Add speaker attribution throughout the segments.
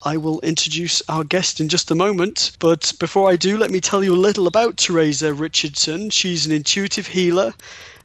Speaker 1: I will introduce our guest in just a moment. But before I do, let me tell you a little about Theresa Richardson. She's an intuitive healer.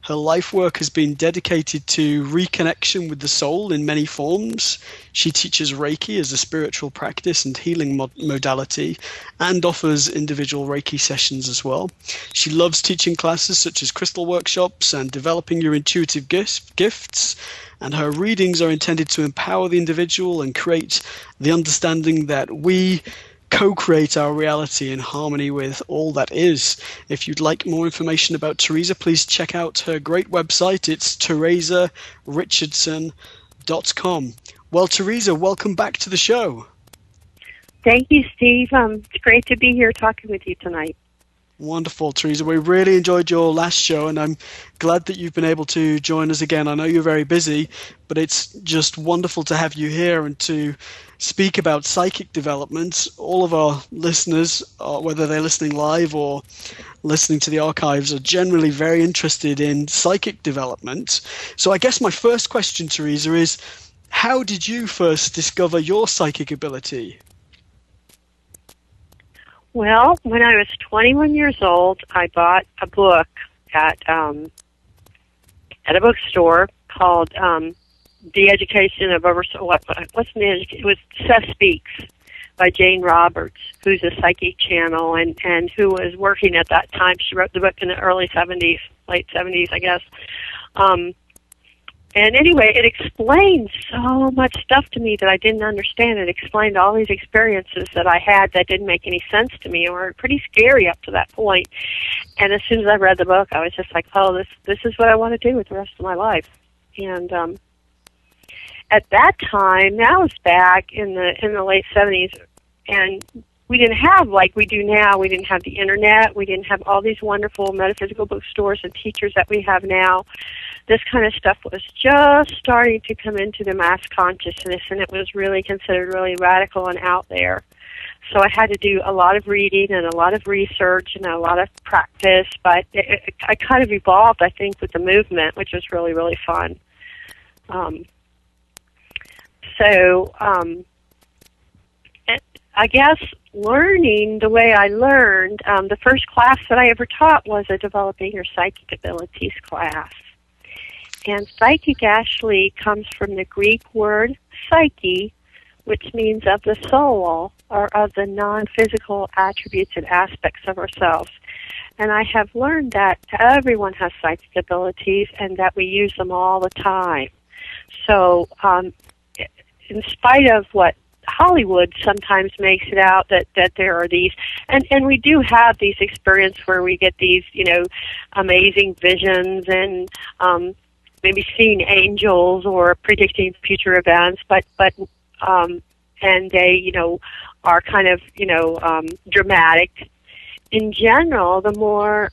Speaker 1: Her life work has been dedicated to reconnection with the soul in many forms. She teaches Reiki as a spiritual practice and healing modality, and offers individual Reiki sessions as well. She loves teaching classes such as crystal workshops and developing your intuitive gifts. And her readings are intended to empower the individual and create the understanding that we co-create our reality in harmony with all that is. If you'd like more information about Theresa, please check out her great website. It's theresarichardson.com. Well, Theresa, welcome back to the show.
Speaker 2: Thank you, Steve. It's great to be here talking with you tonight.
Speaker 1: Wonderful, Theresa. We really enjoyed your last show, and I'm glad that you've been able to join us again. I know you're very busy, but it's just wonderful to have you here and to speak about psychic development. All of our listeners, whether they're listening live or listening to the archives, are generally very interested in psychic development. So I guess my first question, Theresa, is how did you first discover your psychic ability?
Speaker 2: Well, when I was 21 years old, I bought a book at a bookstore called The Education of What's the education? It was Seth Speaks by Jane Roberts, who's a psychic channel and who was working at that time. She wrote the book in the early 70s, late 70s, I guess. And anyway, it explained so much stuff to me that I didn't understand. It explained all these experiences that I had that didn't make any sense to me and were pretty scary up to that point. And as soon as I read the book, I was just like, oh, this is what I want to do with the rest of my life. And at that time, that was back in the late 70s, and we didn't have, like we do now, we didn't have the internet, we didn't have all these wonderful metaphysical bookstores and teachers that we have now. This kind of stuff was just starting to come into the mass consciousness, and it was really considered really radical and out there. So I had to do a lot of reading and a lot of research and a lot of practice, but I kind of evolved, I think, with the movement, which was really, really fun. I guess learning the way I learned, the first class that I ever taught was a Developing Your Psychic Abilities class. And psychic actually comes from the Greek word psyche, which means of the soul or of the non-physical attributes and aspects of ourselves. And I have learned that everyone has psychic abilities and that we use them all the time. So in spite of what Hollywood sometimes makes it out that there are these, and we do have these experiences where we get these, amazing visions and maybe seeing angels or predicting future events, but and they, are kind of, dramatic. In general, the more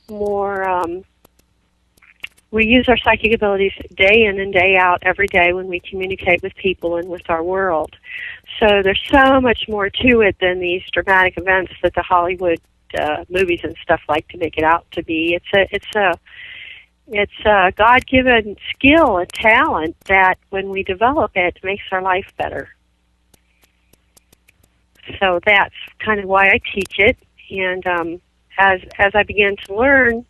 Speaker 2: we use our psychic abilities day in and day out every day when we communicate with people and with our world. So there's so much more to it than these dramatic events that the Hollywood movies and stuff like to make it out to be. It's a God-given skill and talent that when we develop it makes our life better. So that's kind of why I teach it. And as I began to learn,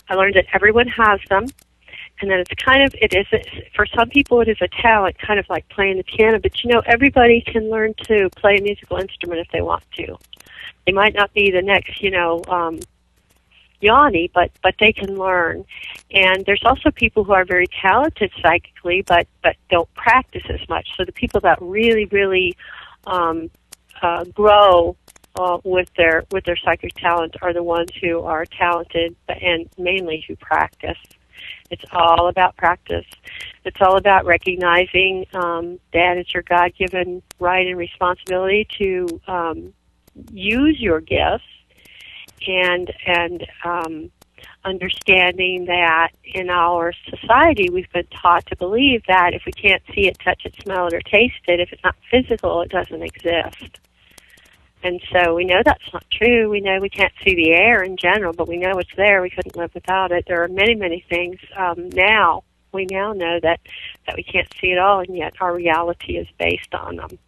Speaker 2: I learned that everyone has them, and that for some people it is a talent, kind of like playing the piano, but everybody can learn to play a musical instrument if they want to. They might not be the next, Yanni, but they can learn. And there's also people who are very talented psychically, but don't practice as much. So the people that really, really grow with their psychic talent are the ones who are talented and mainly who practice. It's all about practice. It's all about recognizing that it's your God-given right and responsibility to use your gifts, and understanding that in our society we've been taught to believe that if we can't see it, touch it, smell it, or taste it, if it's not physical, it doesn't exist. And so we know that's not true. We know we can't see the air in general, but we know it's there. We couldn't live without it. There are many, many things now we now know that we can't see at all, and yet our reality is based on them.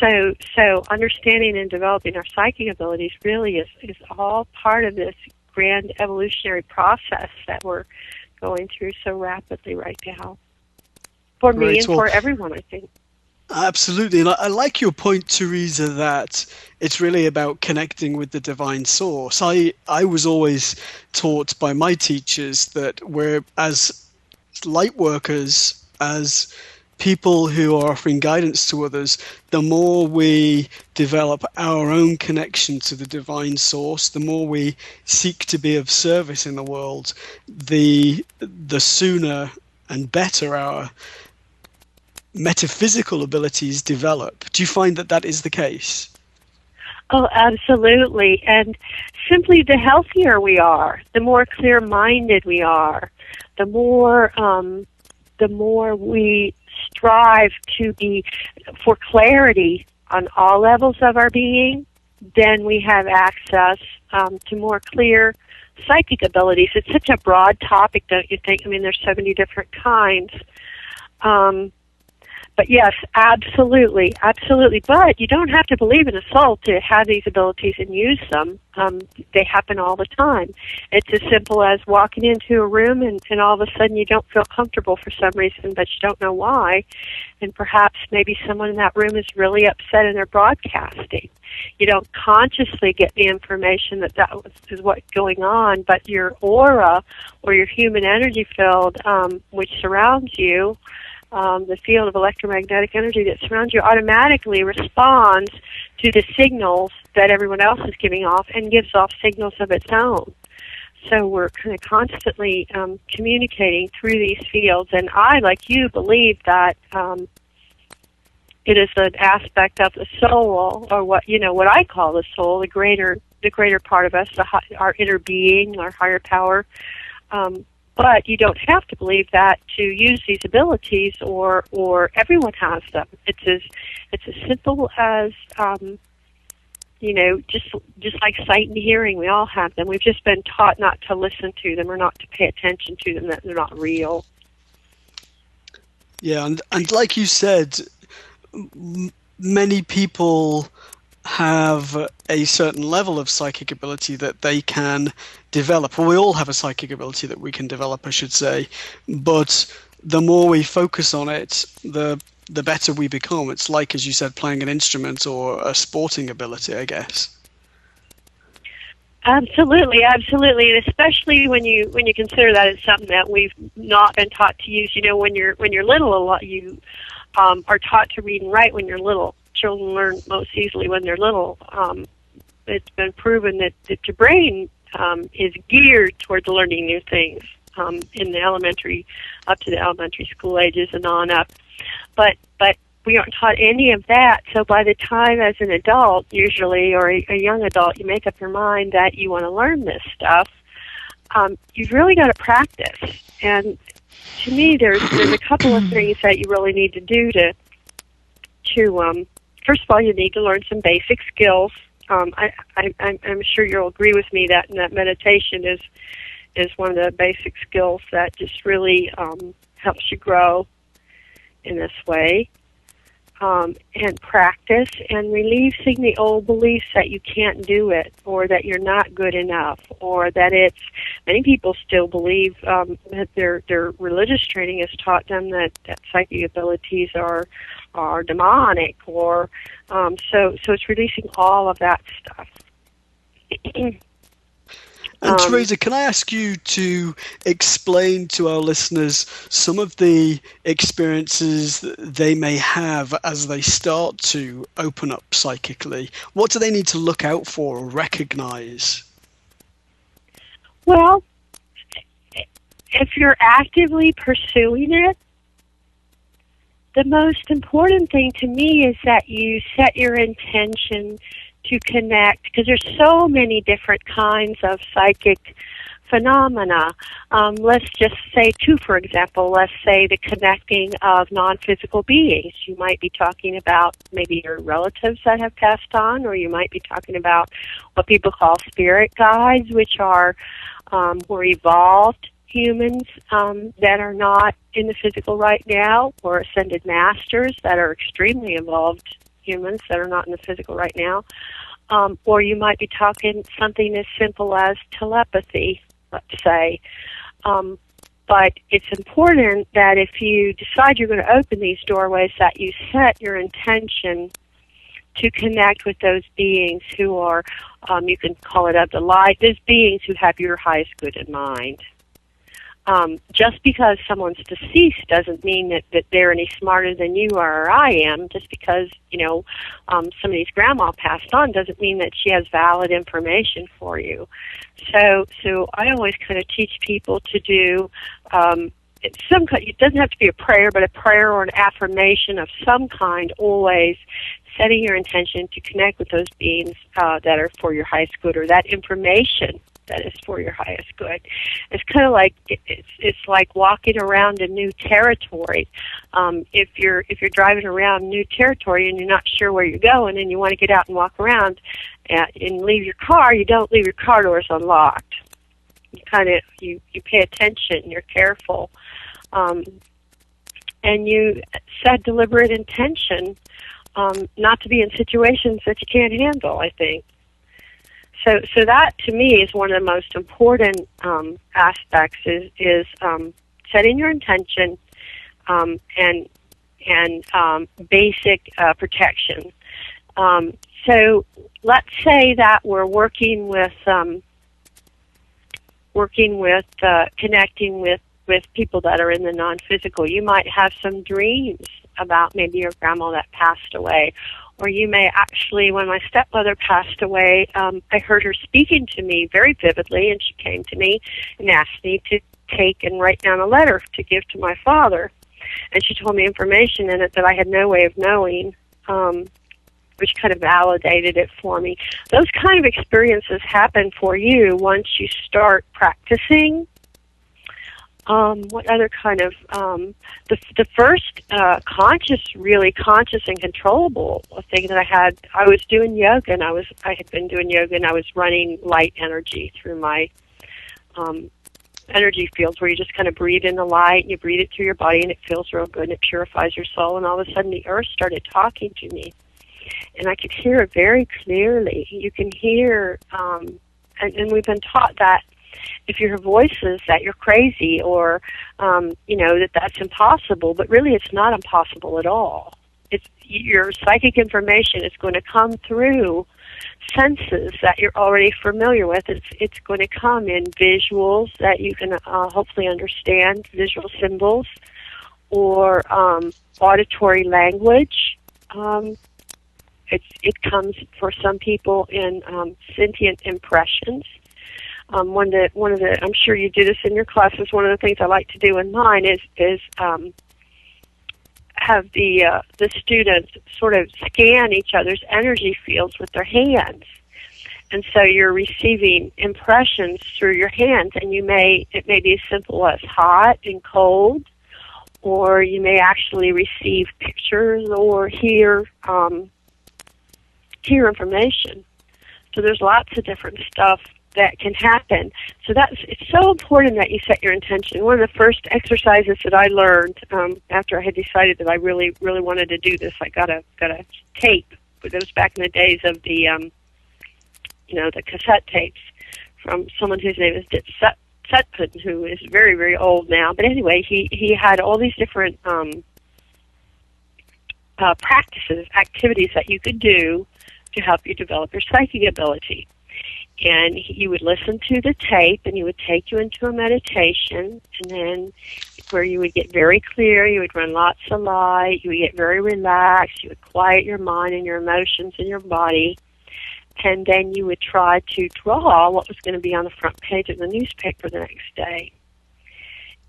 Speaker 2: So understanding and developing our psychic abilities really is all part of this grand evolutionary process that we're going through so rapidly right now. For me and for everyone, I think.
Speaker 1: Absolutely. And I like your point, Theresa, that it's really about connecting with the divine source. I was always taught by my teachers that we're, as light workers, as people who are offering guidance to others, the more we develop our own connection to the divine source, the more we seek to be of service in the world, the sooner and better our metaphysical abilities develop. Do you find that that is the case?
Speaker 2: Oh, absolutely. And simply the healthier we are, the more clear-minded we are, the more we strive to be for clarity on all levels of our being, then we have access to more clear psychic abilities. It's such a broad topic, don't you think? I mean, there's so many different kinds. But yes, absolutely, absolutely. But you don't have to believe in a soul to have these abilities and use them. They happen all the time. It's as simple as walking into a room and all of a sudden you don't feel comfortable for some reason, but you don't know why. And perhaps maybe someone in that room is really upset and they're broadcasting. You don't consciously get the information that is what's going on, but your aura or your human energy field, which surrounds you, the field of electromagnetic energy that surrounds you automatically responds to the signals that everyone else is giving off and gives off signals of its own. So we're kind of constantly communicating through these fields, and I, like you, believe that it is an aspect of the soul, or what I call the soul, the greater part of us, our inner being, our higher power. But you don't have to believe that to use these abilities, or everyone has them. It's as simple as just like sight and hearing. We all have them. We've just been taught not to listen to them or not to pay attention to them. That they're not real.
Speaker 1: Yeah, and like you said, many people have a certain level of psychic ability that they can develop. Well, we all have a psychic ability that we can develop, I should say, but the more we focus on it, the better we become. It's like, as you said, playing an instrument or a sporting ability, I guess.
Speaker 2: Absolutely, absolutely, and especially when you consider that it's something that we've not been taught to use. When you're little, a lot you are taught to read and write when you're little. Children learn most easily when they're little. It's been proven that your brain is geared towards learning new things in the elementary, up to the elementary school ages and on up. But we aren't taught any of that. So by the time, as an adult, usually, or a young adult, you make up your mind that you want to learn this stuff, you've really got to practice. And to me, there's a couple of things that you really need to do to first of all, you need to learn some basic skills. I'm sure you'll agree with me that meditation is one of the basic skills that just really helps you grow in this way. And practice and releasing the old beliefs that you can't do it, or that you're not good enough, or that many people still believe that their religious training has taught them that psychic abilities are demonic, or so it's releasing all of that stuff.
Speaker 1: And Theresa, can I ask you to explain to our listeners some of the experiences that they may have as they start to open up psychically? What do they need to look out for or recognize?
Speaker 2: Well, if you're actively pursuing it, the most important thing to me is that you set your intention to connect, because there's so many different kinds of psychic phenomena. Let's just say two, for example. Let's say the connecting of non-physical beings. You might be talking about maybe your relatives that have passed on, or you might be talking about what people call spirit guides, which are were evolved humans that are not in the physical right now, or ascended masters that are extremely evolved humans that are not in the physical right now. Or you might be talking something as simple as telepathy, let's say. But it's important that if you decide you're going to open these doorways, that you set your intention to connect with those beings who are, you can call it of the light, those beings who have your highest good in mind. Just because someone's deceased doesn't mean that they're any smarter than you are or I am. Just because, somebody's grandma passed on doesn't mean that she has valid information for you. So I always kind of teach people to do it doesn't have to be a prayer, but a prayer or an affirmation of some kind, always setting your intention to connect with those beings that are for your highest good, or that information that is for your highest good. It's kind of like it's like walking around a new territory. If you're driving around new territory and you're not sure where you're going and you want to get out and walk around and leave your car, you don't leave your car doors unlocked. You pay attention, you're careful, and you set deliberate intention not to be in situations that you can't handle, I think. So that, to me, is one of the most important aspects is setting your intention and basic protection. So let's say that we're working with connecting with people that are in the non-physical. You might have some dreams about maybe your grandma that passed away. Or you may actually, when my stepmother passed away, I heard her speaking to me very vividly, and she came to me and asked me to take and write down a letter to give to my father. And she told me information in it that I had no way of knowing, which kind of validated it for me. Those kind of experiences happen for you once you start practicing. What other kind of, the first really conscious and controllable thing that I was doing yoga, and I had been doing yoga, and I was running light energy through my energy fields, where you just kind of breathe in the light, and you breathe it through your body, and it feels real good, and it purifies your soul, and all of a sudden the earth started talking to me, and I could hear it very clearly. You can hear, and we've been taught that if you hear voices that you're crazy, or that's impossible, but really it's not impossible at all. It's your psychic information is going to come through senses that you're already familiar with. It's going to come in visuals that you can hopefully understand, visual symbols, or auditory language. It comes for some people in sentient impressions. One of the I'm sure you do this in your classes. One of the things I like to do in mine is have the students sort of scan each other's energy fields with their hands, and so you're receiving impressions through your hands, and it may be as simple as hot and cold, or you may actually receive pictures or hear information. So there's lots of different stuff that can happen. So it's so important that you set your intention. One of the first exercises that I learned after I had decided that I really, really wanted to do this, I got a tape. It was back in the days of the the cassette tapes from someone whose name is Dick Sutphin, who is very, very old now. But anyway, he had all these different practices, activities that you could do to help you develop your psychic ability. And you would listen to the tape, and he would take you into a meditation, and then where you would get very clear, you would run lots of light, you would get very relaxed, you would quiet your mind and your emotions and your body, and then you would try to draw what was going to be on the front page of the newspaper the next day.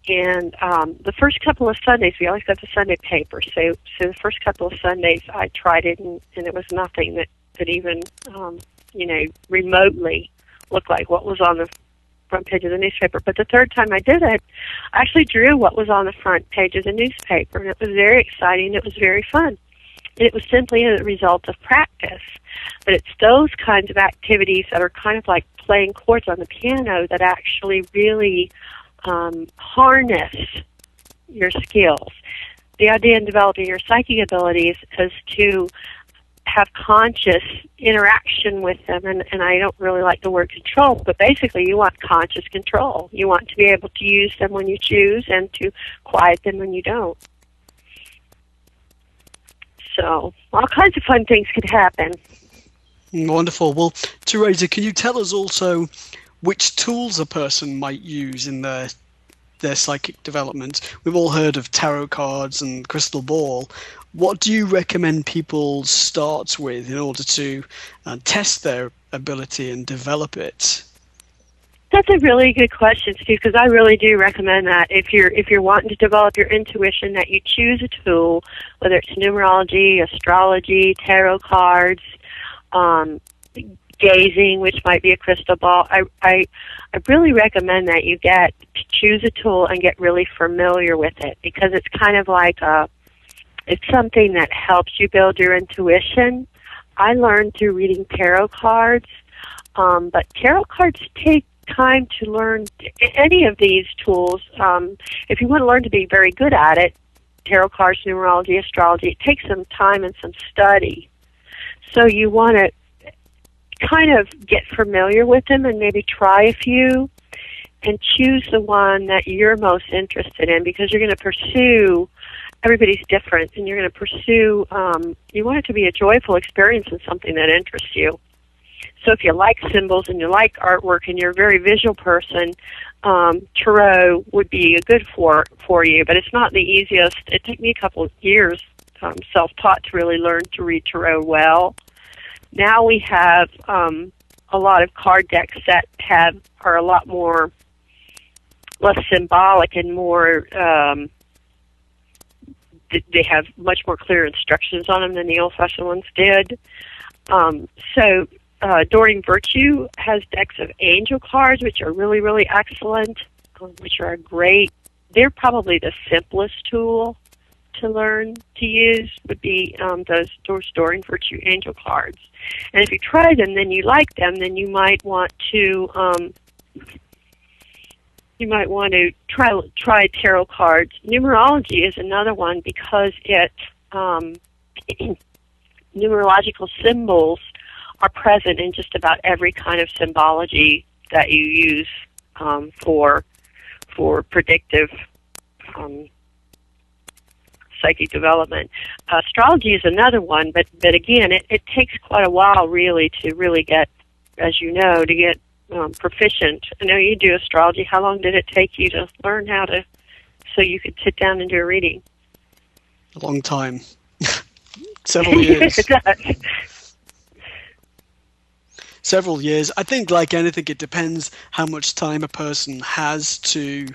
Speaker 2: And the first couple of Sundays, we always got the Sunday paper, so the first couple of Sundays I tried it, and it was nothing that even remotely looked like what was on the front page of the newspaper. But the third time I did it, I actually drew what was on the front page of the newspaper, and it was very exciting. It was very fun. And it was simply a result of practice. But it's those kinds of activities that are kind of like playing chords on the piano that actually really harness your skills. The idea in developing your psychic abilities is to have conscious interaction with them, and I don't really like the word control, but basically you want conscious control. You want to be able to use them when you choose and to quiet them when you don't. So all kinds of fun things could happen.
Speaker 1: Wonderful. Well, Theresa, can you tell us also which tools a person might use in their psychic development? We've all heard of tarot cards and crystal ball. What do you recommend people start with in order to test their ability and develop it?
Speaker 2: That's a really good question, Steve, because I really do recommend that if you're wanting to develop your intuition, that you choose a tool, whether it's numerology, astrology, tarot cards, gazing, which might be a crystal ball. I really recommend that you choose a tool and get really familiar with it, because it's kind of like it's something that helps you build your intuition. I learned through reading tarot cards, but tarot cards take time to learn. Any of these tools, if you want to learn to be very good at it, tarot cards, numerology, astrology, it takes some time and some study. So you want to kind of get familiar with them and maybe try a few and choose the one that you're most interested in, because you're going to pursue, everybody's different, and you're going to pursue, you want it to be a joyful experience and something that interests you. So if you like symbols and you like artwork and you're a very visual person, tarot would be good for you, but it's not the easiest. It took me a couple of years, self-taught, to really learn to read tarot well. Now we have a lot of card decks that are a lot more less symbolic and more. They have much more clear instructions on them than the old-fashioned ones did. So Doreen Virtue has decks of angel cards, which are really, really excellent, which are great. They're probably the simplest tool to learn to use, would be those Doreen Virtue angel cards. And if you try them, then you like them, then you might want to try tarot cards. Numerology is another one, because numerological symbols are present in just about every kind of symbology that you use for predictive psychic development. Astrology is another one, but again, it takes quite a while really to really get, as you know, to get proficient. I know you do astrology. How long did it take you to learn so you could sit down and do a reading?
Speaker 1: A long time. Several years.
Speaker 2: It does.
Speaker 1: Several years. I think, like anything, it depends how much time a person has to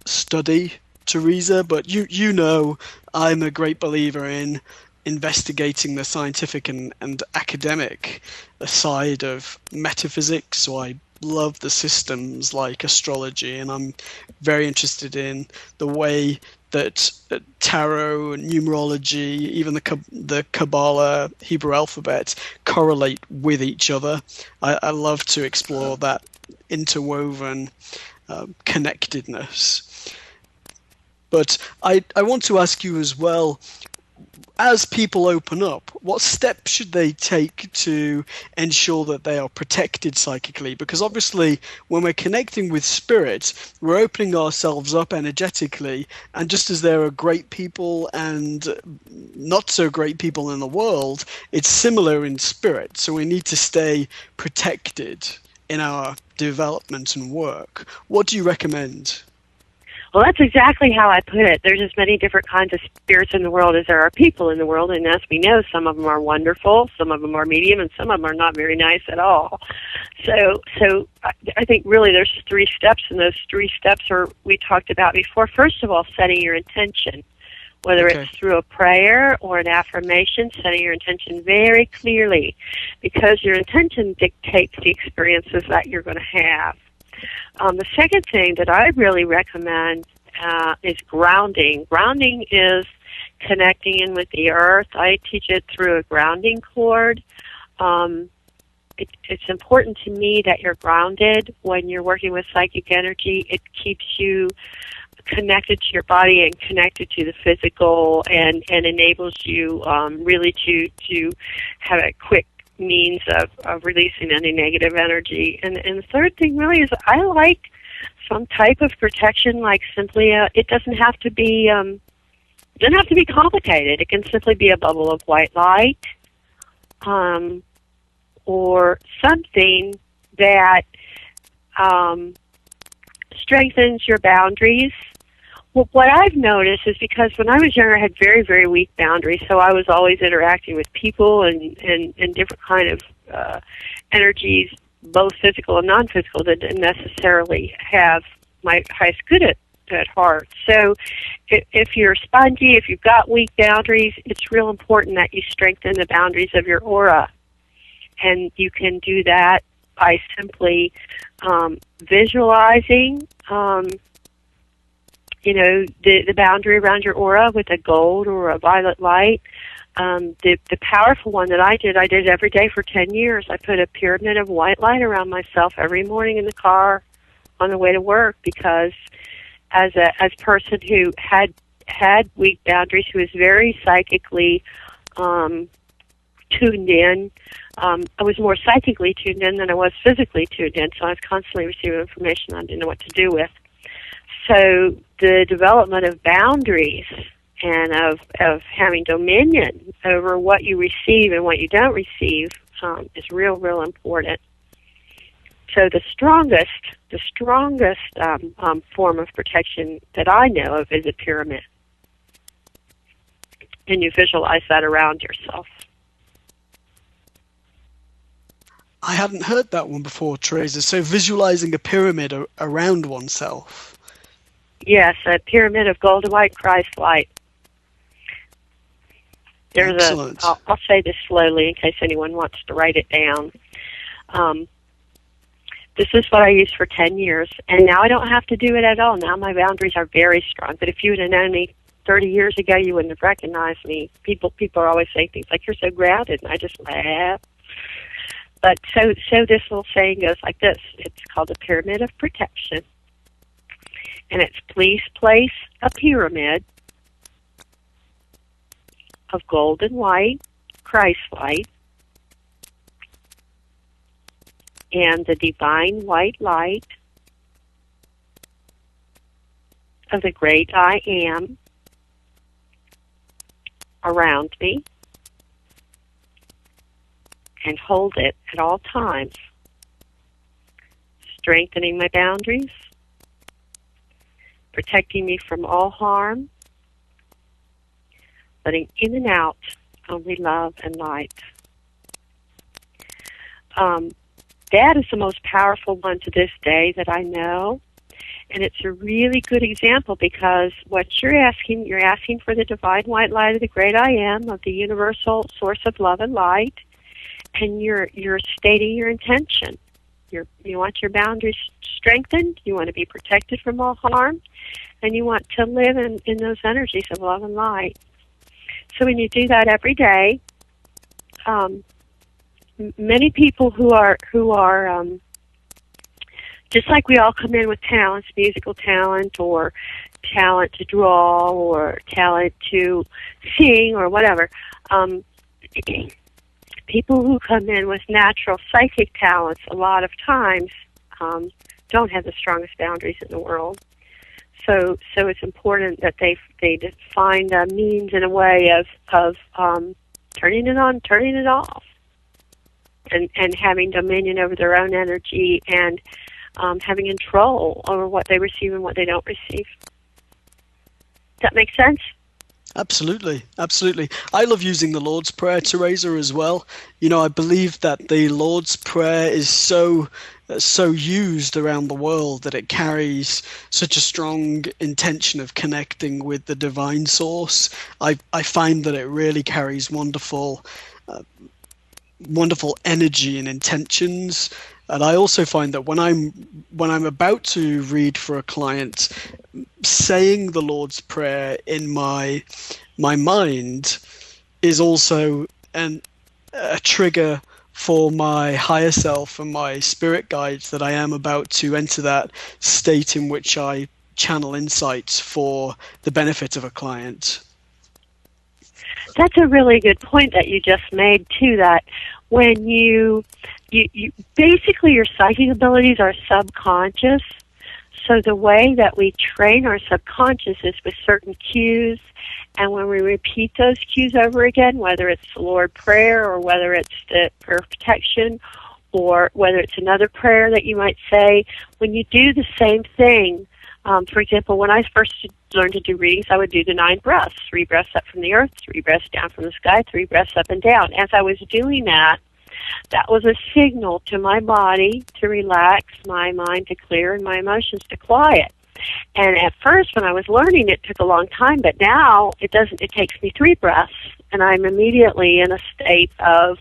Speaker 1: study, Theresa, but you know I'm a great believer in investigating the scientific and academic side of metaphysics. So I love the systems like astrology, and I'm very interested in the way that tarot, numerology, even the Kabbalah, Hebrew alphabet correlate with each other. I love to explore that interwoven connectedness. But I want to ask you as well, as people open up, what steps should they take to ensure that they are protected psychically? Because obviously, when we're connecting with spirit, we're opening ourselves up energetically. And just as there are great people and not so great people in the world, it's similar in spirit. So we need to stay protected in our development and work. What do you recommend?
Speaker 2: Well, that's exactly how I put it. There's as many different kinds of spirits in the world as there are people in the world, and as we know, some of them are wonderful, some of them are medium, and some of them are not very nice at all. So I think really there's 3 steps, and those 3 steps are we talked about before. First of all, setting your intention, whether it's through a prayer or an affirmation, setting your intention very clearly, because your intention dictates the experiences that you're going to have. The second thing that I really recommend is grounding. Grounding is connecting in with the earth. I teach it through a grounding cord. it's important to me that you're grounded when you're working with psychic energy. It keeps you connected to your body and connected to the physical, and enables you really to have a quick means of releasing any negative energy. And the third thing really is I like some type of protection, like simply it doesn't have to be complicated. It can simply be a bubble of white light, or something that strengthens your boundaries. Well, what I've noticed is because when I was younger, I had very, very weak boundaries, so I was always interacting with people and different kind of energies, both physical and non-physical, that didn't necessarily have my highest good at heart. So if you're spongy, if you've got weak boundaries, it's real important that you strengthen the boundaries of your aura. And you can do that by simply visualizing the boundary around your aura with a gold or a violet light. The powerful one that I did every day for 10 years. I put a pyramid of white light around myself every morning in the car on the way to work, because as a person who had weak boundaries, who was very psychically tuned in, I was more psychically tuned in than I was physically tuned in, so I was constantly receiving information I didn't know what to do with. So the development of boundaries and of having dominion over what you receive and what you don't receive is real important. So the strongest form of protection that I know of is a pyramid, and you visualize that around yourself.
Speaker 1: I hadn't heard that one before, Theresa. So visualizing a pyramid around oneself.
Speaker 2: Yes, a pyramid of golden white Christ light.
Speaker 1: Excellent.
Speaker 2: I'll say this slowly in case anyone wants to write it down. This is what I used for 10 years, and now I don't have to do it at all. Now my boundaries are very strong. But if you would have known me 30 years ago, you wouldn't have recognized me. People are always saying things like, "You're so grounded," and I just laugh. But so this little saying goes like this. It's called the Pyramid of Protection. And it's, please place a pyramid of golden white Christ light and the divine white light of the great I Am around me, and hold it at all times, strengthening my boundaries, protecting me from all harm, letting in and out only love and light. That is the most powerful one to this day that I know, and it's a really good example, because what you're asking for the divine white light of the great I Am, of the universal source of love and light, and you're stating your intention. You want your boundaries strengthened, you want to be protected from all harm, and you want to live in those energies of love and light. So when you do that every day, many people who are just like we all come in with talents, musical talent, or talent to draw, or talent to sing, or whatever. People who come in with natural psychic talents a lot of times don't have the strongest boundaries in the world. So it's important that they find a means and a way of turning it on, turning it off, and having dominion over their own energy, and having control over what they receive and what they don't receive. Does that make sense?
Speaker 1: Absolutely. I love using the Lord's Prayer, Theresa, as well. I believe that the Lord's Prayer is so used around the world that it carries such a strong intention of connecting with the divine source. I find that it really carries wonderful energy and intentions. And I also find that when I'm about to read for a client, saying the Lord's Prayer in my mind is also a trigger for my higher self and my spirit guides that I am about to enter that state in which I channel insights for the benefit of a client.
Speaker 2: That's a really good point that you just made too, that when you basically your psychic abilities are subconscious. So the way that we train our subconscious is with certain cues, and when we repeat those cues over again, whether it's the Lord prayer or whether it's the prayer of protection or whether it's another prayer that you might say, when you do the same thing, for example, when I first learned to do readings, I would do the 9 breaths, 3 breaths up from the earth, 3 breaths down from the sky, 3 breaths up and down. As I was doing that, that was a signal to my body to relax, my mind to clear, and my emotions to quiet. And at first, when I was learning, it took a long time, but now it doesn't. It takes me 3 breaths, and I'm immediately in a state of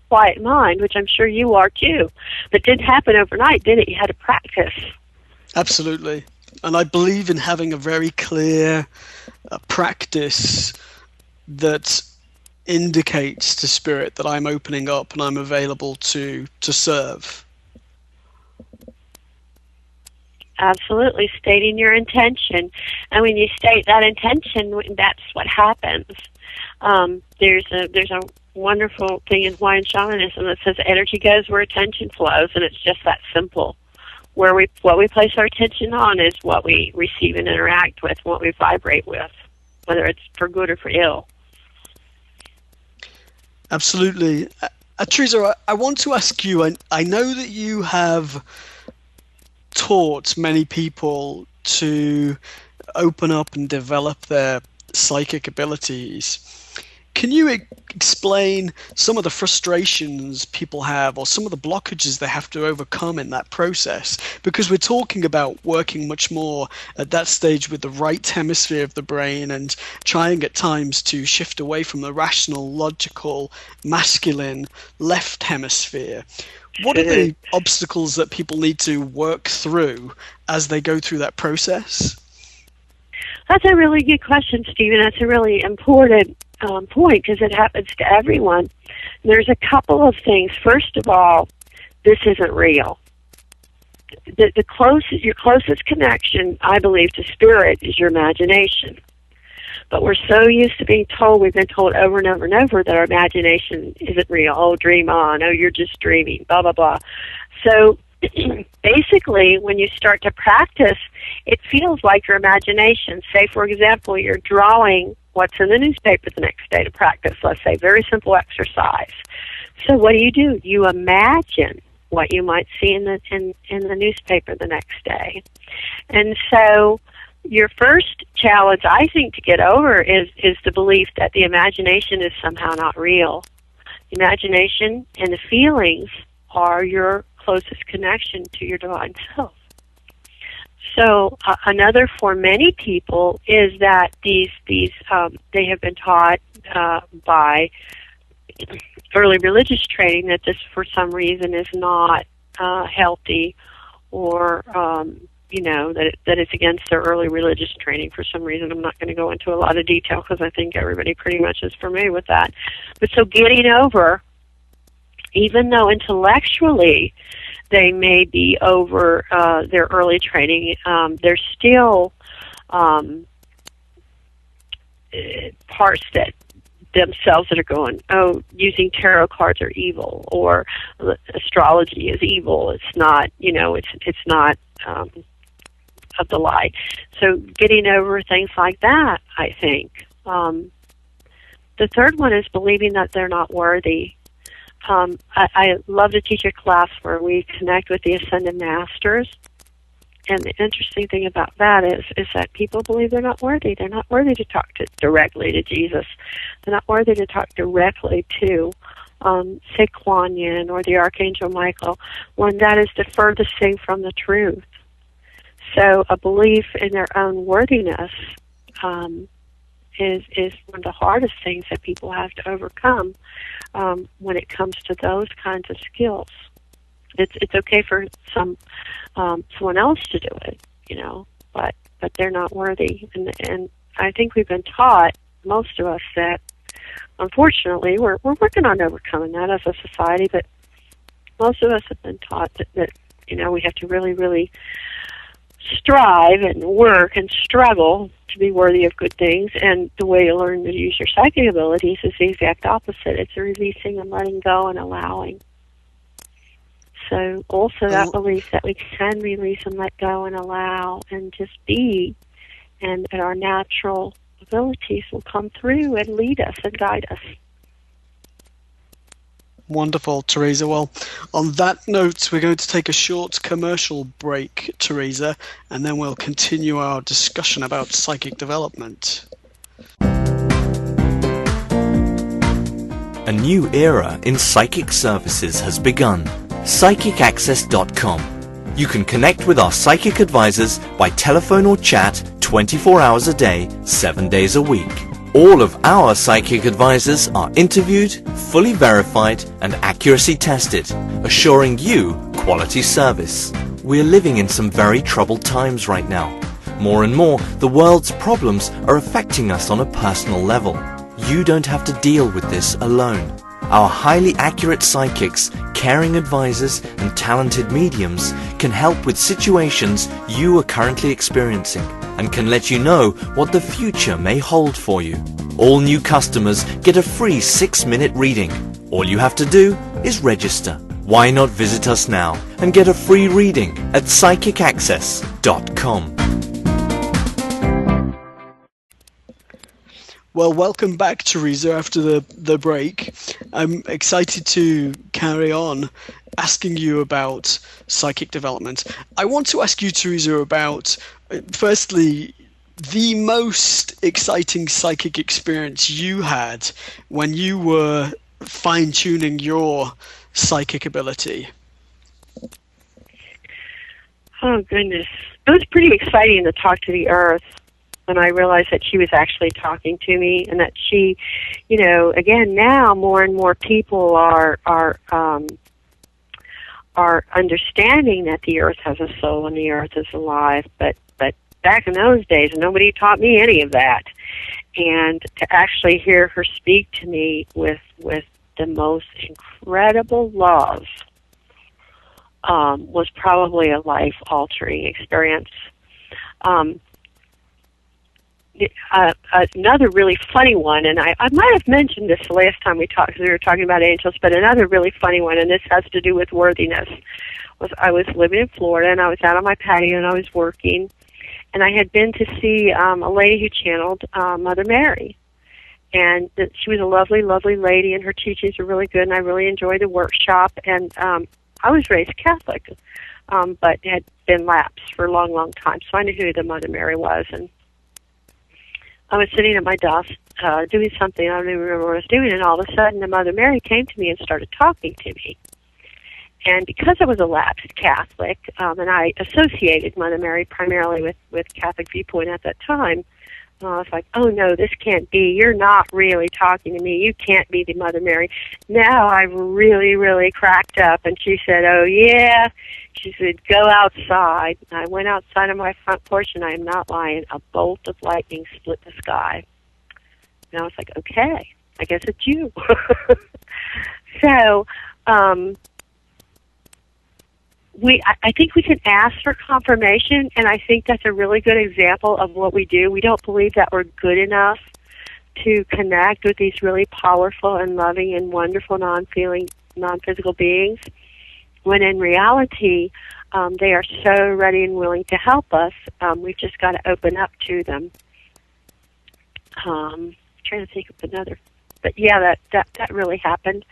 Speaker 2: quiet mind, which I'm sure you are too. But it didn't happen overnight, did it? You had to practice.
Speaker 1: Absolutely. And I believe in having a very clear practice that indicates to spirit that I'm opening up and I'm available to serve.
Speaker 2: Absolutely, stating your intention. And when you state that intention, that's what happens. There's a wonderful thing in Hawaiian shamanism that says energy goes where attention flows, and it's just that simple. What we place our attention on is what we receive and interact with, what we vibrate with, whether it's for good or for ill.
Speaker 1: Absolutely. Theresa, I want to ask you, I know that you have taught many people to open up and develop their psychic abilities. Can you explain some of the frustrations people have or some of the blockages they have to overcome in that process? Because we're talking about working much more at that stage with the right hemisphere of the brain and trying at times to shift away from the rational, logical, masculine left hemisphere. What are the obstacles that people need to work through as they go through that process?
Speaker 2: That's a really good question, Stephen. That's a really important point because it happens to everyone. There's a couple of things. First of all, this isn't real. Your closest connection, I believe, to spirit is your imagination. But we're so used to being told, we've been told over and over and over that our imagination isn't real. Oh, dream on. Oh, you're just dreaming, blah, blah, blah. So basically, when you start to practice, it feels like your imagination. Say, for example, you're drawing what's in the newspaper the next day to practice, let's say, very simple exercise. So what do? You imagine what you might see in the newspaper the next day. And so your first challenge, I think, to get over is the belief that the imagination is somehow not real. The imagination and the feelings are your closest connection to your divine self. So another for many people is that these they have been taught by early religious training that this for some reason is not healthy, or that it's against their early religious training for some reason. I'm not going to go into a lot of detail because I think everybody pretty much is familiar with that. But so getting over, even though intellectually they may be over their early training, there's still parts that themselves that are going, oh, using tarot cards are evil, or astrology is evil. It's not, it's not of the light. So getting over things like that, I think. The third one is believing that they're not worthy. I love to teach a class where we connect with the Ascended Masters. And the interesting thing about that is that people believe they're not worthy. They're not worthy to talk directly to Jesus. They're not worthy to talk directly to, say, Kuan Yin or the Archangel Michael, when that is the furthest thing from the truth. So a belief in their own worthiness is one of the hardest things that people have to overcome when it comes to those kinds of skills. It's okay for someone else to do it, but they're not worthy. And I think we've been taught, most of us, that unfortunately, we're working on overcoming that as a society, but most of us have been taught that we have to really, really strive and work and struggle to be worthy of good things, and the way to learn to use your psychic abilities is the exact opposite. It's releasing and letting go and allowing. So also that belief that we can release and let go and allow and just be, and our natural abilities will come through and lead us and guide us.
Speaker 1: Wonderful, Theresa. Well, on that note, we're going to take a short commercial break, Theresa, and then we'll continue our discussion about psychic development.
Speaker 3: A new era in psychic services has begun. PsychicAccess.com. You can connect with our psychic advisors by telephone or chat 24 hours a day, 7 days a week. All of our psychic advisors are interviewed, fully verified, and accuracy tested, assuring you quality service. We're living in some very troubled times right now. More and more, the world's problems are affecting us on a personal level. You don't have to deal with this alone. Our highly accurate psychics, caring advisors, and talented mediums can help with situations you are currently experiencing and can let you know what the future may hold for you. All new customers get a free 6-minute reading. All you have to do is register. Why not visit us now and get a free reading at PsychicAccess.com.
Speaker 1: Well, welcome back, Theresa, after the break. I'm excited to carry on asking you about psychic development. I want to ask you, Theresa, about, firstly, the most exciting psychic experience you had when you were fine-tuning your psychic ability.
Speaker 2: Oh, goodness. It was pretty exciting to talk to the earth when I realized that she was actually talking to me, and that she, again, now more and more people are understanding that the earth has a soul and the earth is alive, but back in those days, nobody taught me any of that. And to actually hear her speak to me with the most incredible love was probably a life-altering experience. Another really funny one, and I might have mentioned this the last time we talked, because we were talking about angels, but another really funny one, and this has to do with worthiness, was I was living in Florida, and I was out on my patio, and I was working, and I had been to see a lady who channeled Mother Mary. And she was a lovely, lovely lady, and her teachings were really good, and I really enjoyed the workshop. And I was raised Catholic, but had been lapsed for a long, long time, so I knew who the Mother Mary was. And I was sitting at my desk doing something, I don't even remember what I was doing, and all of a sudden the Mother Mary came to me and started talking to me. And because I was a lapsed Catholic, and I associated Mother Mary primarily with Catholic viewpoint at that time, I was like, oh no, this can't be. You're not really talking to me. You can't be the Mother Mary. Now I've really, really cracked up. And she said, oh yeah. She said, go outside. And I went outside on my front porch, and I am not lying. A bolt of lightning split the sky. And I was like, okay, I guess it's you. So, I think we can ask for confirmation, and I think that's a really good example of what we do. We don't believe that we're good enough to connect with these really powerful and loving and wonderful non-feeling, non-physical beings, when in reality, they are so ready and willing to help us. We've just got to open up to them. I'm trying to think of another. But yeah, that really happened.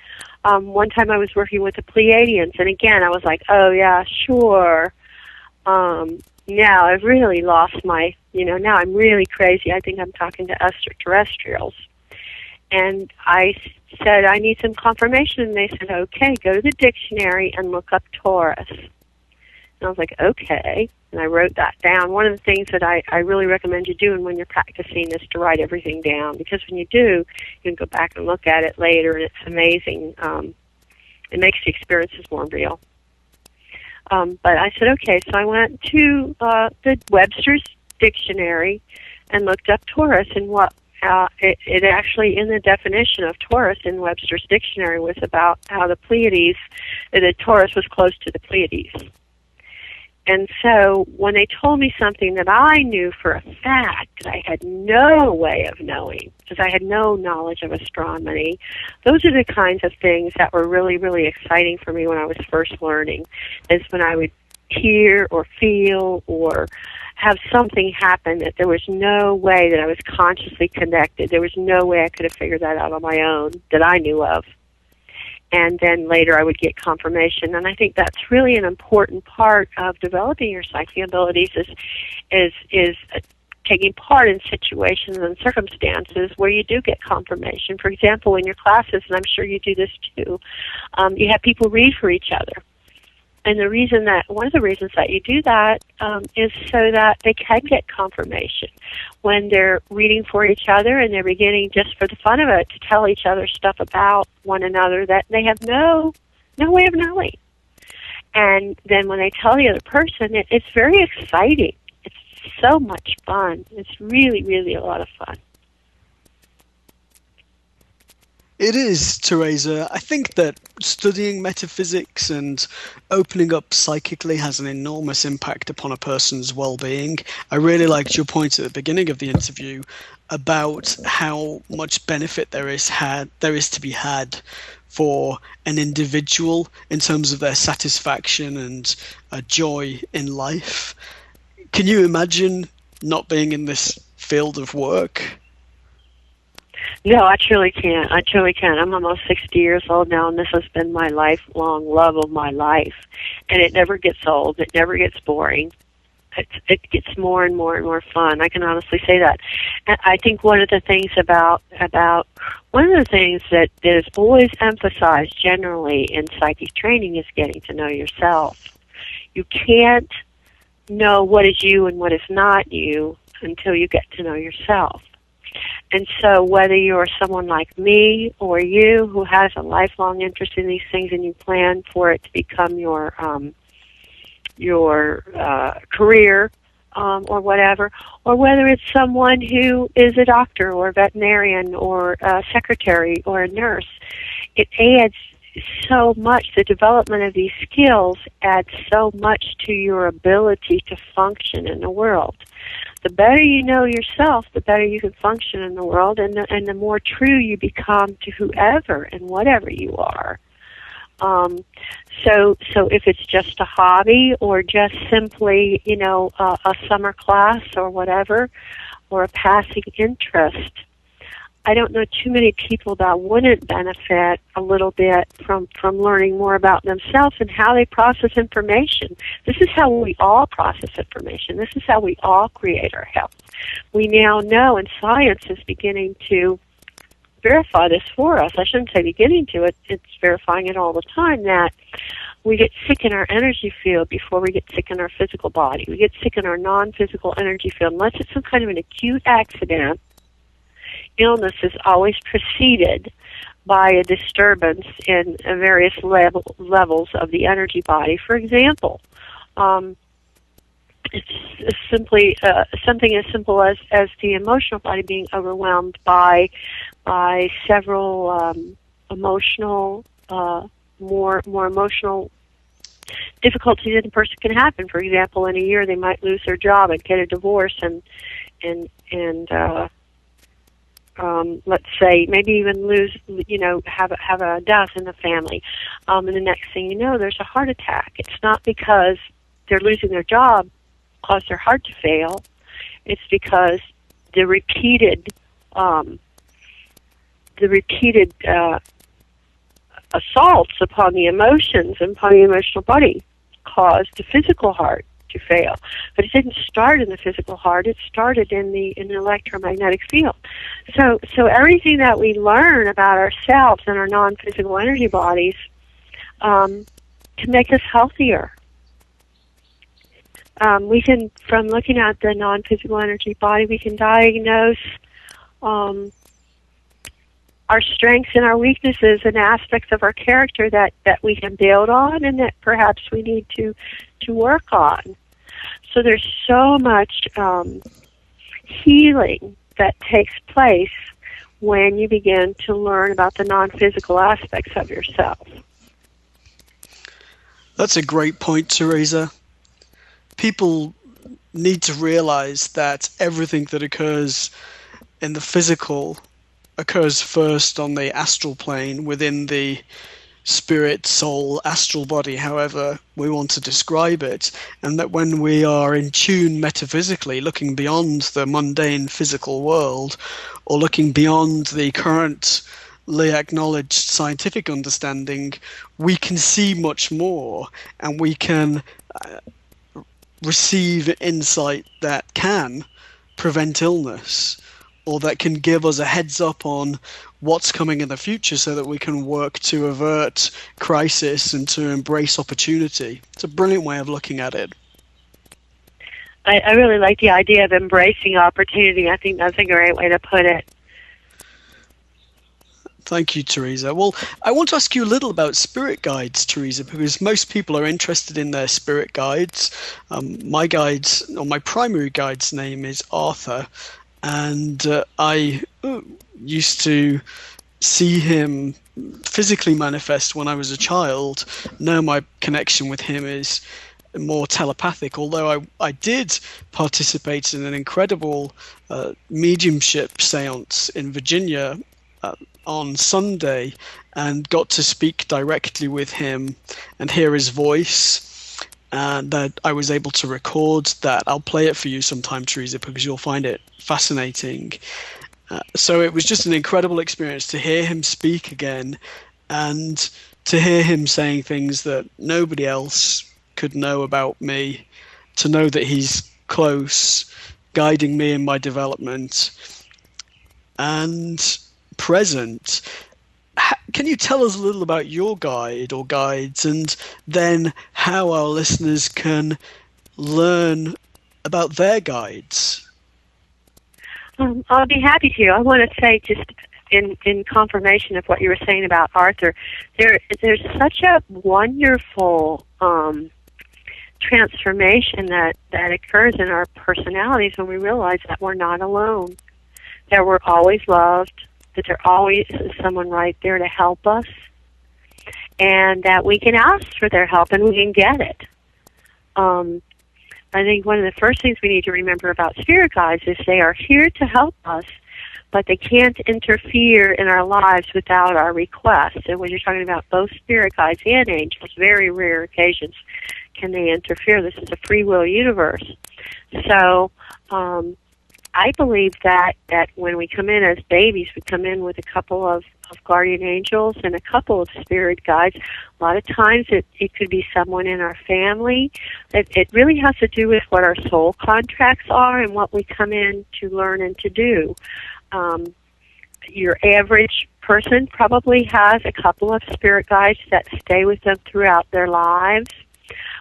Speaker 2: One time I was working with the Pleiadians, and again, I was like, oh yeah, sure. Now I've really lost my, now I'm really crazy. I think I'm talking to extraterrestrials. And I said, I need some confirmation. And they said, okay, go to the dictionary and look up Taurus. And I was like, okay. And I wrote that down. One of the things that I really recommend you doing when you're practicing is to write everything down, because when you do, you can go back and look at it later, and it's amazing. It makes the experiences more real. But I said, okay, so I went to the Webster's Dictionary and looked up Taurus, and what It actually, in the definition of Taurus in Webster's dictionary, was about how the Pleiades, that Taurus was close to the Pleiades. And so when they told me something that I knew for a fact that I had no way of knowing, because I had no knowledge of astronomy, those are the kinds of things that were really, really exciting for me when I was first learning, is when I would hear or feel or have something happen that there was no way that I was consciously connected. There was no way I could have figured that out on my own that I knew of. And then later I would get confirmation. And I think that's really an important part of developing your psychic abilities is taking part in situations and circumstances where you do get confirmation. For example, in your classes, and I'm sure you do this too, you have people read for each other. And one of the reasons that you do that is so that they can get confirmation when they're reading for each other, and they're beginning, just for the fun of it, to tell each other stuff about one another that they have no way of knowing. And then when they tell the other person, it's very exciting. It's so much fun. It's really, really a lot of fun.
Speaker 1: It is, Theresa. I think that studying metaphysics and opening up psychically has an enormous impact upon a person's well-being. I really liked your point at the beginning of the interview about how much benefit there is to be had for an individual in terms of their satisfaction and joy in life. Can you imagine not being in this field of work?
Speaker 2: No, I truly can't. I'm almost 60 years old now, and this has been my lifelong love of my life. And it never gets old. It never gets boring. It gets more and more and more fun. I can honestly say that. And I think one of the things that is always emphasized generally in psychic training is getting to know yourself. You can't know what is you and what is not you until you get to know yourself. And so whether you're someone like me or you who has a lifelong interest in these things and you plan for it to become your career or whatever, or whether it's someone who is a doctor or a veterinarian or a secretary or a nurse, it adds so much. The development of these skills adds so much to your ability to function in the world. The better you know yourself, the better you can function in the world, and the more true you become to whoever and whatever you are. So if it's just a hobby or just simply, a summer class or whatever, or a passing interest, I don't know too many people that wouldn't benefit a little bit from learning more about themselves and how they process information. This is how we all process information. This is how we all create our health. We now know, and science is beginning to verify this for us. I shouldn't say beginning to, it's verifying it all the time, that we get sick in our energy field before we get sick in our physical body. We get sick in our non-physical energy field. Unless it's some kind of an acute accident, illness is always preceded by a disturbance in various levels of the energy body. For example, it's simply something as simple as the emotional body being overwhelmed by several emotional, more emotional difficulties that a person can happen. For example, in a year they might lose their job and get a divorce and let's say maybe even lose, have a death in the family. And the next thing you know, there's a heart attack. It's not because they're losing their job caused their heart to fail. It's because the repeated assaults upon the emotions and upon the emotional body caused the physical heart to fail. But it didn't start in the physical heart, it started in the electromagnetic field. So everything that we learn about ourselves and our non-physical energy bodies can make us healthier. We can, from looking at the non-physical energy body, we can diagnose our strengths and our weaknesses and aspects of our character that we can build on and that perhaps we need to work on. So there's so much healing that takes place when you begin to learn about the non-physical aspects of yourself.
Speaker 1: That's a great point, Theresa. People need to realize that everything that occurs in the physical occurs first on the astral plane within the spirit, soul, astral body, however we want to describe it, and that when we are in tune metaphysically, looking beyond the mundane physical world, or looking beyond the currently acknowledged scientific understanding, we can see much more, and we can receive insight that can prevent illness, or that can give us a heads up on what's coming in the future so that we can work to avert crisis and to embrace opportunity. It's a brilliant way of looking at it.
Speaker 2: I really like the idea of embracing opportunity. I think that's a great way to put it.
Speaker 1: Thank you, Theresa. Well, I want to ask you a little about spirit guides, Theresa, because most people are interested in their spirit guides. My primary guide's name is Arthur, and I used to see him physically manifest when I was a child. Now my connection with him is more telepathic, although I did participate in an incredible mediumship seance in Virginia on Sunday, and got to speak directly with him and hear his voice, and that I was able to record that. I'll play it for you sometime, Theresa, because you'll find it fascinating. So it was just an incredible experience to hear him speak again, and to hear him saying things that nobody else could know about me, to know that he's close, guiding me in my development, and present. Can you tell us a little about your guide or guides, and then how our listeners can learn about their guides?
Speaker 2: I'll be happy to. I want to say, just in confirmation of what you were saying about Arthur, there's such a wonderful transformation that occurs in our personalities when we realize that we're not alone, that we're always loved, that there always is someone right there to help us, and that we can ask for their help and we can get it. I think one of the first things we need to remember about spirit guides is they are here to help us, but they can't interfere in our lives without our request. And when you're talking about both spirit guides and angels, very rare occasions can they interfere. This is a free will universe. So I believe that when we come in as babies, we come in with a couple of guardian angels and a couple of spirit guides. A lot of times it could be someone in our family. It really has to do with what our soul contracts are and what we come in to learn and to do. Your average person probably has a couple of spirit guides that stay with them throughout their lives.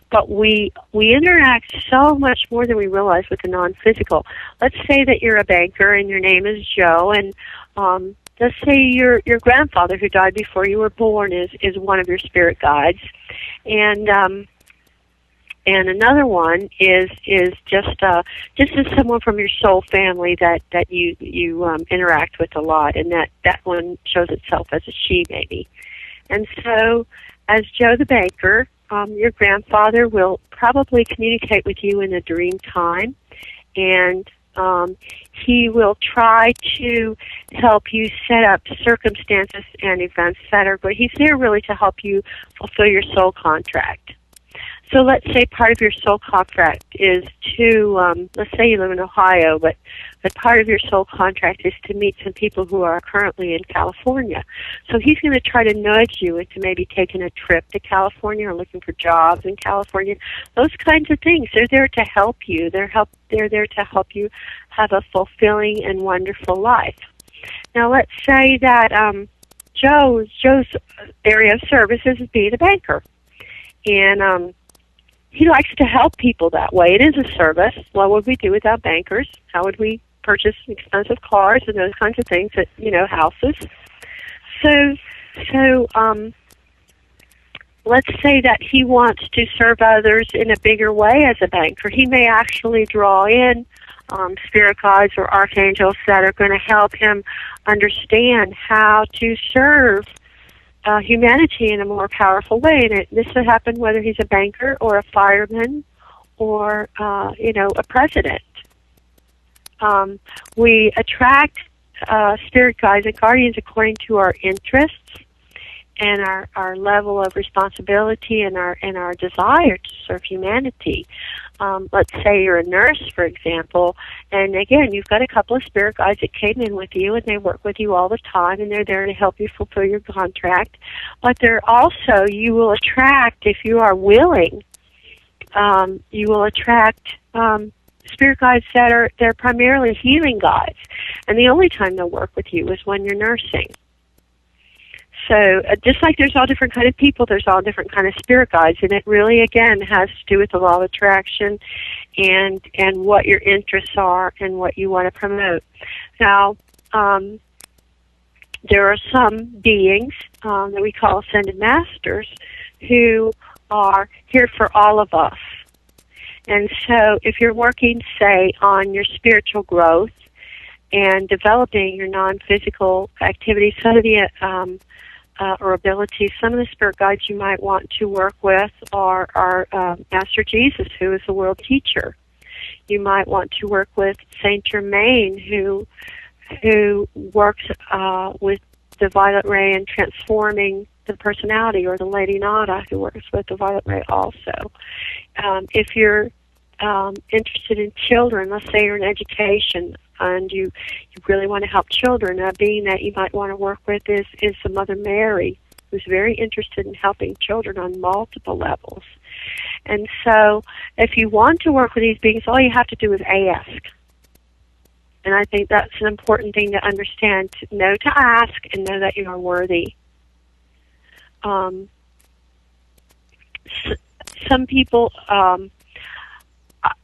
Speaker 2: But we interact so much more than we realize with the non-physical. Let's say that you're a banker and your name is Joe, and let's say your grandfather who died before you were born is one of your spirit guides, and another one is just as someone from your soul family that you interact with a lot, and that one shows itself as a she maybe. And so, as Joe the banker, your grandfather will probably communicate with you in a dream time, and he will try to help you set up circumstances and events that are good. He's there really to help you fulfill your soul contract. So let's say part of your soul contract is to, let's say you live in Ohio, but part of your soul contract is to meet some people who are currently in California. So he's going to try to nudge you into maybe taking a trip to California or looking for jobs in California. Those kinds of things. They're there to help you. They're there to help you have a fulfilling and wonderful life. Now let's say that Joe's area of services is being a banker. And he likes to help people that way. It is a service. What would we do without bankers? How would we purchase expensive cars and those kinds of things, houses? So let's say that he wants to serve others in a bigger way as a banker. He may actually draw in spirit guides or archangels that are going to help him understand how to serve humanity in a more powerful way. And this will happen whether he's a banker or a fireman or, a president. We attract spirit guides and guardians according to our interests and our level of responsibility and our desire to serve humanity. Let's say you're a nurse, for example, and again, you've got a couple of spirit guides that came in with you, and they work with you all the time, and they're there to help you fulfill your contract. But they're also, you will attract, if you are willing, you will attract spirit guides they're primarily healing guides, and the only time they'll work with you is when you're nursing. So just like there's all different kind of people, there's all different kind of spirit guides, and it really, again, has to do with the law of attraction and what your interests are and what you want to promote. Now, there are some beings that we call ascended masters who are here for all of us. And so if you're working, say, on your spiritual growth and developing your non-physical activities, some of the or abilities, some of the spirit guides you might want to work with are Master Jesus, who is the world teacher. You might want to work with Saint Germain, who works with the violet ray and transforming the personality, or the Lady Nada, who works with the violet ray also. If you're interested in children, let's say you're in education and you really want to help children, a being that you might want to work with is the Mother Mary, who's very interested in helping children on multiple levels. And so if you want to work with these beings, all you have to do is ask. And I think that's an important thing to understand, to know to ask and know that you are worthy. Some people,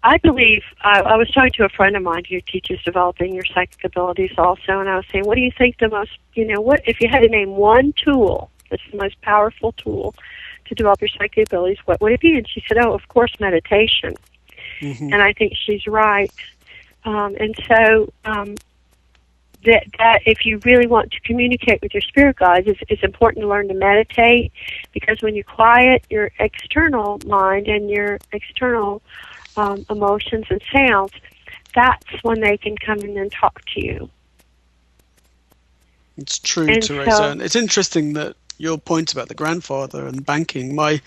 Speaker 2: I believe, I was talking to a friend of mine who teaches developing your psychic abilities also, and I was saying, what do you think the most, what if you had to name one tool that's the most powerful tool to develop your psychic abilities, what would it be? And she said, oh, of course, meditation. Mm-hmm. And I think she's right. And so that if you really want to communicate with your spirit guides, it's important to learn to meditate, because when you quiet your external mind and your external emotions and sounds, that's when they can come in and talk to you.
Speaker 1: It's true, Theresa. And it's interesting that your point about the grandfather and banking. My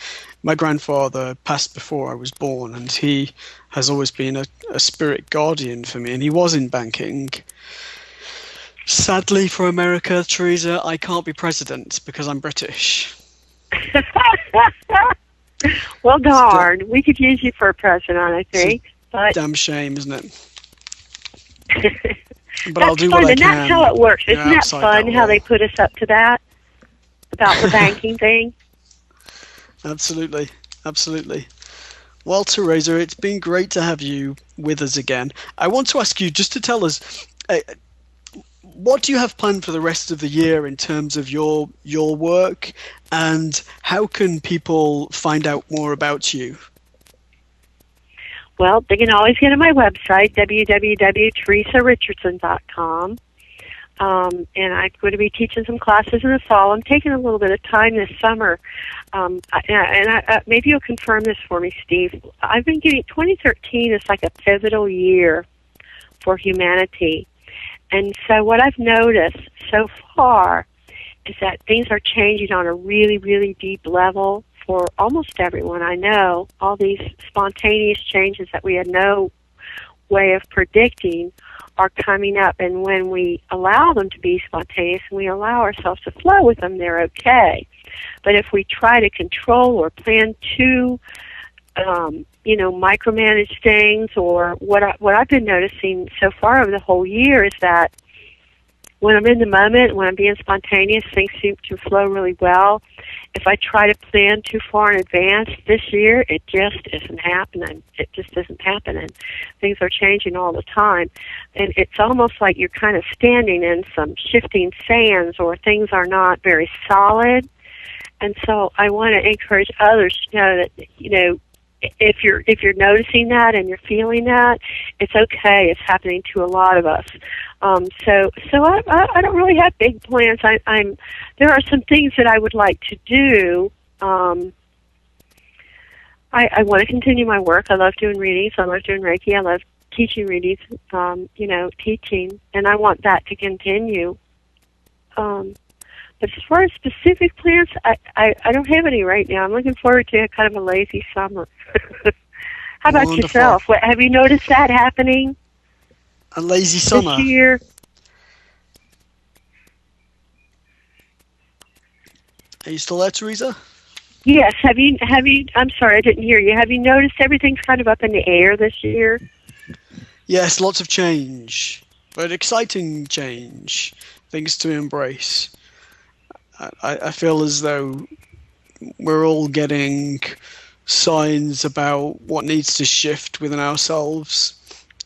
Speaker 1: grandfather passed before I was born, and he has always been a spirit guardian for me, and he was in banking. Sadly for America, Theresa, I can't be president because I'm British.
Speaker 2: Well, darn. We could use you for a president, I think. But
Speaker 1: damn shame, isn't it? But
Speaker 2: that's
Speaker 1: I'll do
Speaker 2: fun,
Speaker 1: what I
Speaker 2: and
Speaker 1: can.
Speaker 2: That's how it works. Isn't that fun, how they put us up to that, about the banking thing?
Speaker 1: Absolutely. Absolutely. Well, Theresa, it's been great to have you with us again. I want to ask you just to tell us, what do you have planned for the rest of the year in terms of your work, and how can people find out more about you?
Speaker 2: Well, they can always get to my website, www.theresarichardson.com. And I'm going to be teaching some classes in the fall. I'm taking a little bit of time this summer. Maybe you'll confirm this for me, Steve. I've been getting 2013 is like a pivotal year for humanity. And so what I've noticed so far is that things are changing on a really, really deep level for almost everyone I know. All these spontaneous changes that we had no way of predicting are coming up, and when we allow them to be spontaneous and we allow ourselves to flow with them, they're okay. But if we try to control or plan to micromanage things, or what I've been noticing so far over the whole year is that when I'm in the moment, when I'm being spontaneous, things seem to flow really well. If I try to plan too far in advance this year, it just isn't happening. It just isn't happening. Things are changing all the time. And it's almost like you're kind of standing in some shifting sands, or things are not very solid. And so I want to encourage others to know that, if you're noticing that and you're feeling that, it's okay. It's happening to a lot of us. So I don't really have big plans. There are some things that I would like to do. I want to continue my work. I love doing readings. I love doing Reiki. I love teaching readings. Teaching, and I want that to continue. But as far as specific plans, I don't have any right now. I'm looking forward to kind of a lazy summer. How about
Speaker 1: Wonderful.
Speaker 2: yourself? Have you noticed that happening
Speaker 1: A lazy summer.
Speaker 2: this year?
Speaker 1: Are you still there, Theresa?
Speaker 2: Yes. Have you? I'm sorry, I didn't hear you. Have you noticed everything's kind of up in the air this year?
Speaker 1: Yes, lots of change, but exciting change. Things to embrace. I feel as though we're all getting signs about what needs to shift within ourselves,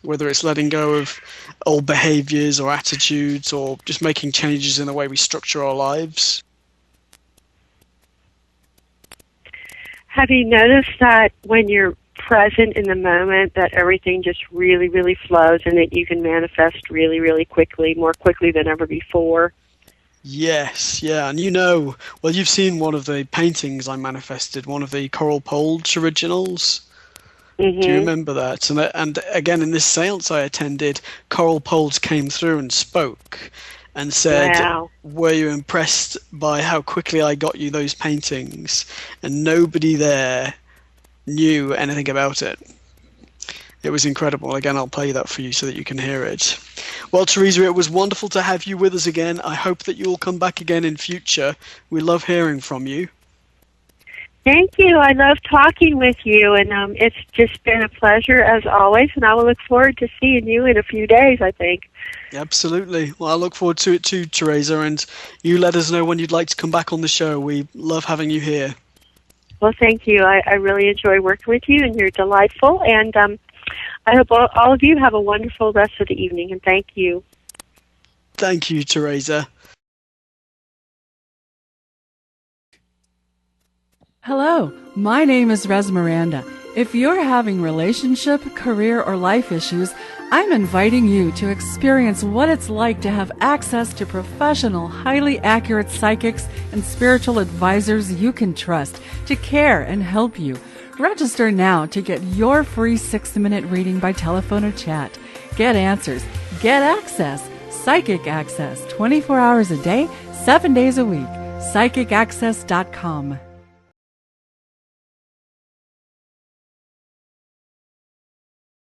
Speaker 1: whether it's letting go of old behaviors or attitudes or just making changes in the way we structure our lives.
Speaker 2: Have you noticed that when you're present in the moment that everything just really, really flows and that you can manifest really, really quickly, more quickly than ever before?
Speaker 1: Yes, yeah, and you've seen one of the paintings I manifested, one of the Coral Polge originals.
Speaker 2: Mm-hmm.
Speaker 1: Do you remember that? And again, in this seance I attended, Coral Polge came through and spoke and said,
Speaker 2: Wow.
Speaker 1: were you impressed by how quickly I got you those paintings? And nobody there knew anything about it. It was incredible. Again, I'll play that for you so that you can hear it. Well, Theresa, it was wonderful to have you with us again. I hope that you'll come back again in future. We love hearing from you.
Speaker 2: Thank you. I love talking with you, and it's just been a pleasure as always, and I will look forward to seeing you in a few days, I think.
Speaker 1: Absolutely. Well, I look forward to it too, Theresa, and you let us know when you'd like to come back on the show. We love having you here.
Speaker 2: Well, thank you. I really enjoy working with you, and you're delightful, and I hope all of you have a wonderful rest of the evening, and thank you.
Speaker 1: Thank you, Theresa.
Speaker 4: Hello, my name is Res Miranda. If you're having relationship, career, or life issues, I'm inviting you to experience what it's like to have access to professional, highly accurate psychics and spiritual advisors you can trust to care and help you. Register now to get your free 6-minute reading by telephone or chat. Get answers, get access, psychic access, 24 hours a day, 7 days a week. PsychicAccess.com.